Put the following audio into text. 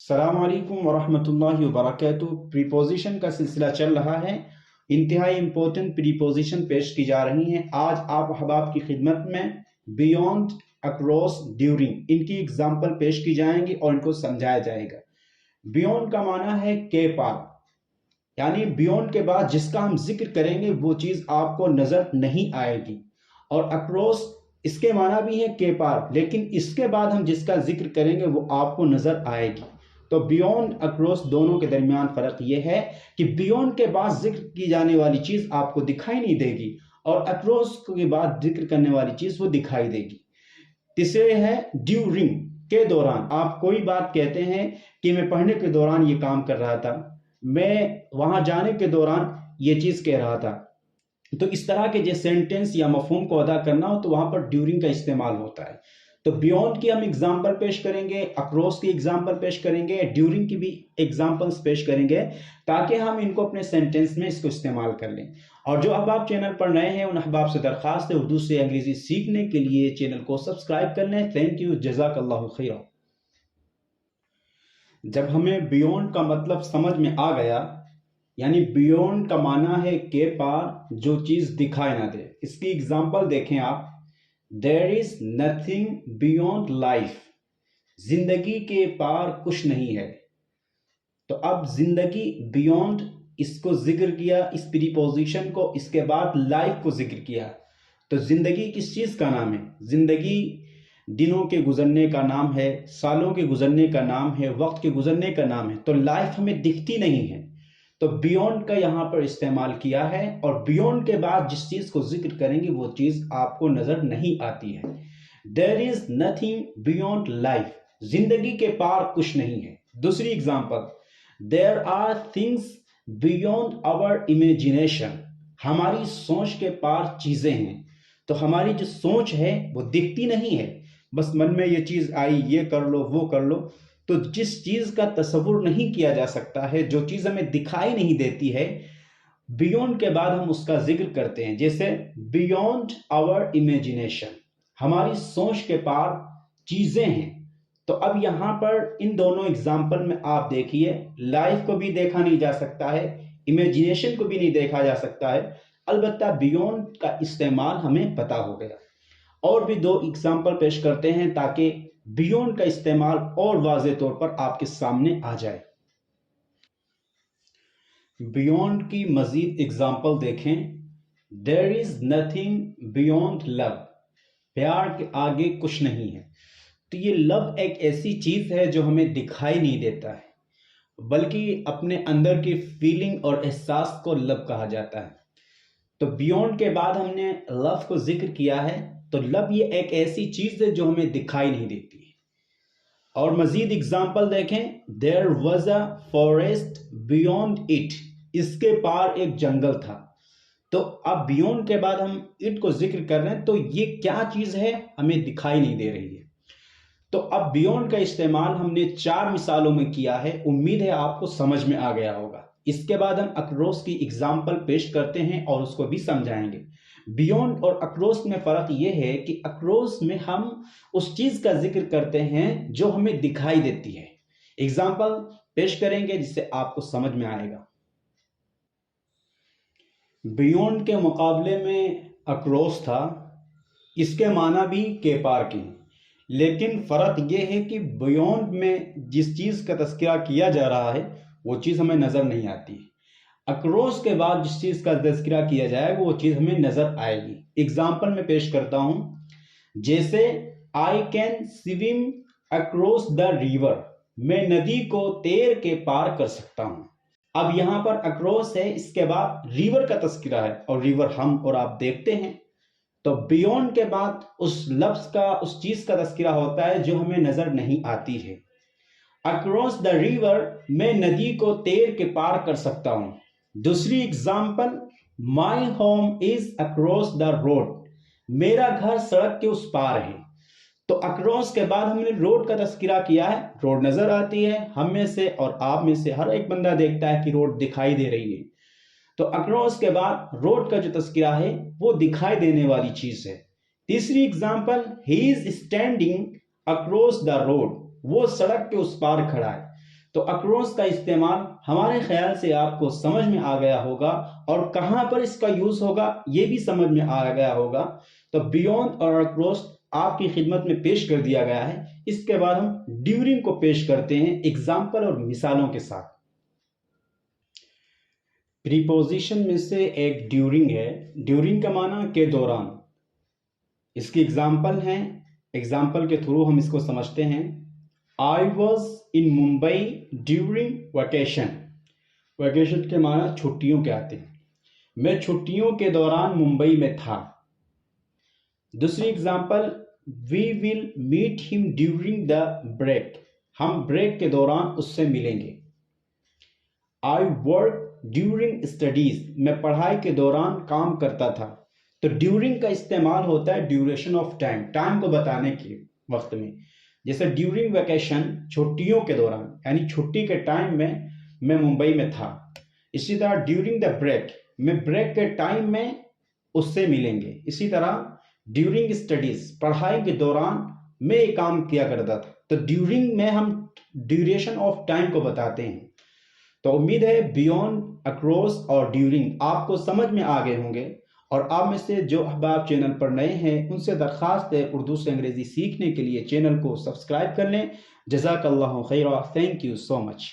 अस्सलाम वालेकुम वरहमतुल्लाहि वबरकातुहू। प्रीपोजिशन का सिलसिला चल रहा है। इंतहाई इंपॉर्टेंट प्रीपोजिशन पेश की जा रही हैं। आज आप अहबाब की खिदमत में बियॉन्ड, अक्रॉस, ड्यूरिंग इनकी एग्जाम्पल पेश की जाएंगी और इनको समझाया जाएगा। बियॉन्ड का माना है के पार, यानी बियॉन्ड के बाद जिसका हम जिक्र करेंगे वो चीज आपको नजर नहीं आएगी। और अक्रॉस इसके माना भी है के पार, लेकिन इसके बाद हम जिसका जिक्र करेंगे वो आपको नजर आएगी। तो बियॉन्ड, अक्रॉस दोनों के दरमियान फर्क यह है कि बियॉन्ड के बाद जिक्र की जाने वाली चीज आपको दिखाई नहीं देगी और अक्रॉस के बाद जिक्र करने वाली चीज वो दिखाई देगी। तीसरे है ड्यूरिंग, के दौरान। आप कोई बात कहते हैं कि मैं पढ़ने के दौरान ये काम कर रहा था, मैं वहां जाने के दौरान ये चीज कह रहा था। तो इस तरह के जो सेंटेंस या मफहूम को अदा करना हो तो वहां पर ड्यूरिंग का इस्तेमाल होता है। तो बियॉन्ड की हम एग्जाम्पल पेश करेंगे, अक्रॉस की एग्जाम्पल पेश करेंगे, ड्यूरिंग की भी एग्जाम्पल्स पेश करेंगे ताकि हम इनको अपने सेंटेंस में इसको इस्तेमाल कर लें। और जो अहबाब चैनल पर नए हैं उन अहबाब से दरख्वास्त है उर्दू से अंग्रेजी सीखने के लिए चैनल को सब्सक्राइब कर लें। थैंक यू, जज़ाकल्लाहु खैरा। जब हमें बियॉन्ड का मतलब समझ में आ गया, यानी बियॉन्ड का माना है के पार, जो चीज दिखाई ना दे। इसकी एग्जाम्पल देखें आप। There is nothing beyond life, जिंदगी के पार कुछ नहीं है। तो अब जिंदगी, बियॉन्ड, इसको जिक्र किया, इस प्रीपोजिशन को, इसके बाद लाइफ को जिक्र किया। तो जिंदगी किस चीज का नाम है? जिंदगी दिनों के गुजरने का नाम है, सालों के गुजरने का नाम है, वक्त के गुजरने का नाम है। तो लाइफ हमें दिखती नहीं है, तो बियॉन्ड का यहां पर इस्तेमाल किया है। और बियॉन्ड के बाद जिस चीज को जिक्र करेंगे वो चीज आपको नजर नहीं आती है। There is nothing beyond life, जिंदगी के पार कुछ नहीं है। दूसरी example, there are things beyond our imagination, हमारी सोच के पार चीजें हैं। तो हमारी जो सोच है वो दिखती नहीं है, बस मन में ये चीज आई, ये कर लो, वो कर लो। तो जिस चीज का तस्वुर नहीं किया जा सकता है, जो चीज हमें दिखाई नहीं देती है, बियॉन्ड के बाद हम उसका जिक्र करते हैं। जैसे बियॉन्ड आवर इमेजिनेशन, हमारी सोच के पार चीजें हैं। तो अब यहां पर इन दोनों एग्जाम्पल में आप देखिए, लाइफ को भी देखा नहीं जा सकता है, इमेजिनेशन को भी नहीं देखा जा सकता है, अलबत्ता बियॉन्ड का इस्तेमाल हमें पता हो गया। और भी दो एग्जाम्पल पेश करते हैं ताकि बियॉन्ड का इस्तेमाल और वाज़े तौर पर आपके सामने आ जाए। बियॉन्ड की मजीद एग्जाम्पल देखें। There is nothing beyond love, प्यार के आगे कुछ नहीं है। तो ये लव एक ऐसी चीज है जो हमें दिखाई नहीं देता है, बल्कि अपने अंदर की फीलिंग और एहसास को लव कहा जाता है। तो बियॉन्ड के बाद हमने लव को जिक्र किया है। तो लव ये एक ऐसी चीज है जो हमें दिखाई नहीं देती है। और मजीद एग्जाम्पल देखें। There was a forest beyond it, इसके पार एक जंगल था। तो अब बियॉन्ड के बाद हम इट को जिक्र कर रहे हैं, तो ये क्या चीज है हमें दिखाई नहीं दे रही है। तो अब बियॉन्ड का इस्तेमाल हमने 4 मिसालों में किया है, उम्मीद है आपको समझ में आ गया होगा। इसके बाद हम अक्रॉस की एग्जाम्पल पेश करते हैं और उसको भी समझाएंगे। बियॉन्ड और अक्रॉस में फर्क यह है कि अक्रॉस में हम उस चीज का जिक्र करते हैं जो हमें दिखाई देती है। एग्जाम्पल पेश करेंगे जिससे आपको समझ में आएगा। बियॉन्ड के मुकाबले में अक्रॉस था, इसके माना भी के पार के, लेकिन फर्क यह है कि बियॉन्ड में जिस चीज का तस्करा किया जा रहा है वो चीज हमें नजर नहीं आती है। अक्रॉस के बाद जिस चीज का तस्करा किया जाएगा वो चीज हमें नजर आएगी। एग्जाम्पल में पेश करता हूं। जैसे I can swim across the river, मैं नदी को तैर के पार कर सकता हूं। अब यहां पर अक्रॉस है, इसके बाद रिवर का तस्करा है और रिवर हम और आप देखते हैं। तो बियॉन्ड के बाद उस लफ्ज का, उस चीज का तस्करा होता है जो हमें नजर नहीं आती है। अक्रॉस द रिवर, मैं नदी को तैर के पार कर सकता हूं। दूसरी example, my home is across the road, मेरा घर सड़क के उस पार है। तो अक्रॉस के बाद हमने रोड का तस्करा किया है, रोड नजर आती है, हम में से और आप में से हर एक बंदा देखता है कि रोड दिखाई दे रही है। तो अक्रॉस के बाद रोड का जो तस्करा है वो दिखाई देने वाली चीज है। तीसरी example, he is standing across the road, वो सड़क के उस पार खड़ा है। तो अक्रॉस का इस्तेमाल हमारे ख्याल से आपको समझ में आ गया होगा, और कहाँ पर इसका यूज होगा ये भी समझ में आ गया होगा। तो बियॉन्ड और अक्रॉस आपकी खिदमत में पेश कर दिया गया है। इसके बाद हम ड्यूरिंग को पेश करते हैं एग्जाम्पल और मिसालों के साथ। प्रीपोजिशन में से एक ड्यूरिंग है। ड्यूरिंग का माना के दौरान। इसकी एग्जाम्पल है, एग्जाम्पल के थ्रू हम इसको समझते हैं। I was in Mumbai during vacation. Vacation के माना छुट्टियों के आते हैं। मैं छुट्टियों के दौरान मुंबई में था। दूसरी example, we will meet him during the break. हम ब्रेक के दौरान उससे मिलेंगे। I work during studies. मैं पढ़ाई के दौरान काम करता था। तो ड्यूरिंग का इस्तेमाल होता है ड्यूरेशन ऑफ टाइम, टाइम को बताने के वक्त में। जैसे ड्यूरिंग वैकेशन, छुट्टियों के दौरान, यानी छुट्टी के टाइम में मैं मुंबई में था। इसी तरह ड्यूरिंग द ब्रेक, मैं ब्रेक के टाइम में उससे मिलेंगे। इसी तरह ड्यूरिंग स्टडीज, पढ़ाई के दौरान मैं ये काम किया करता था। तो ड्यूरिंग में हम ड्यूरेशन ऑफ टाइम को बताते हैं। तो उम्मीद है बियॉन्ड, अक्रॉस और ड्यूरिंग आपको समझ में आ गए होंगे। और आप में से जो अहबाब चैनल पर नए हैं उनसे दरख्वास्त है उर्दू से अंग्रेजी सीखने के लिए चैनल को सब्सक्राइब कर लें। जज़ाकल्लाहु खैरा, थैंक यू सो मच।